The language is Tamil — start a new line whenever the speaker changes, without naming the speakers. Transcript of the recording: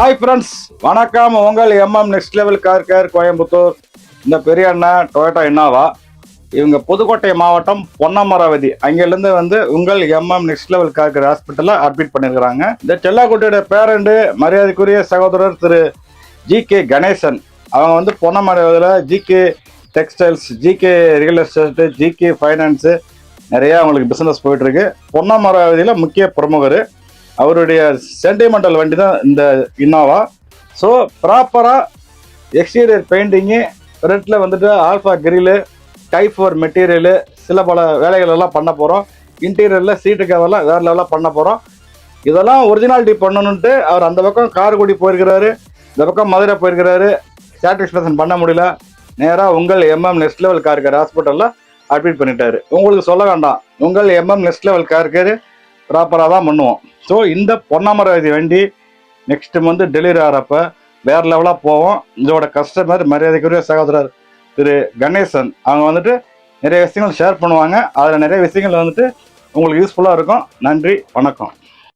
ஹாய் ஃப்ரெண்ட்ஸ், வணக்கம். உங்கள் MM next level car care Coimbatore. இந்த பெரிய அண்ணன் டொயோட்டா இனோவா. இவங்க புதுக்கோட்டை மாவட்டம் பொன்னமராவதி அங்கிருந்து உங்கள் MM next level car care ஹாஸ்பிட்டலில் அட்மிட் பண்ணியிருக்கிறாங்க. இந்த செல்லாக்குட்டியோட பேரண்டு மரியாதைக்குரிய சகோதரர் திரு ஜி.கே. கணேசன். அவங்க பொன்னமராவதியில் G K. Textiles, G K. Real estate, G K. Finance நிறையா அவங்களுக்கு பிஸ்னஸ் போயிட்டுருக்கு. பொன்னமராவதியில் முக்கிய பிரமுகர். அவருடைய சென்டிமெண்டல் வண்டி தான் இந்த இனோவா. ஸோ ப்ராப்பராக எக்ஸ்டீரியர் பெயிண்டிங்கு, ஃப்ரண்ட்டில் ஆல்ஃபா கிரில்லு, டைப் 4 மெட்டீரியலு, சில பல வேலைகள் எல்லாம் பண்ண போகிறோம். இன்டீரியரில் சீட்டு கவர்லாம் வேறு லெவலாக பண்ண போகிறோம். இதெல்லாம் ஒரிஜினாலிட்டி பண்ணணுன்ட்டு அவர் அந்த பக்கம் காரைக்குடி போயிருக்கிறாரு, இந்த பக்கம் மதுரை போயிருக்கிறாரு. சாட்டிஸ்ஃபேக்ஷன் பண்ண முடியல. நேராக உங்கள் MM next level car care ஹாஸ்பிட்டலில் அட்மிட் பண்ணிட்டாரு. உங்களுக்கு சொல்ல வேண்டாம், உங்கள் MM next level car care ப்ராப்பராக தான் பண்ணுவோம். ஸோ இந்த பொன்னமராவதி வண்டி நெக்ஸ்ட் மந்த் டெலிவரி ஆகிறப்ப வேறு லெவலாக போவோம். இதோட கஸ்டமர் மரியாதைக்குரிய சகோதரர் திரு கணேசன். அவங்க நிறைய விஷயங்கள் ஷேர் பண்ணுவாங்க. அதில் நிறைய விஷயங்கள் உங்களுக்கு யூஸ்ஃபுல்லாக இருக்கும். நன்றி, வணக்கம்.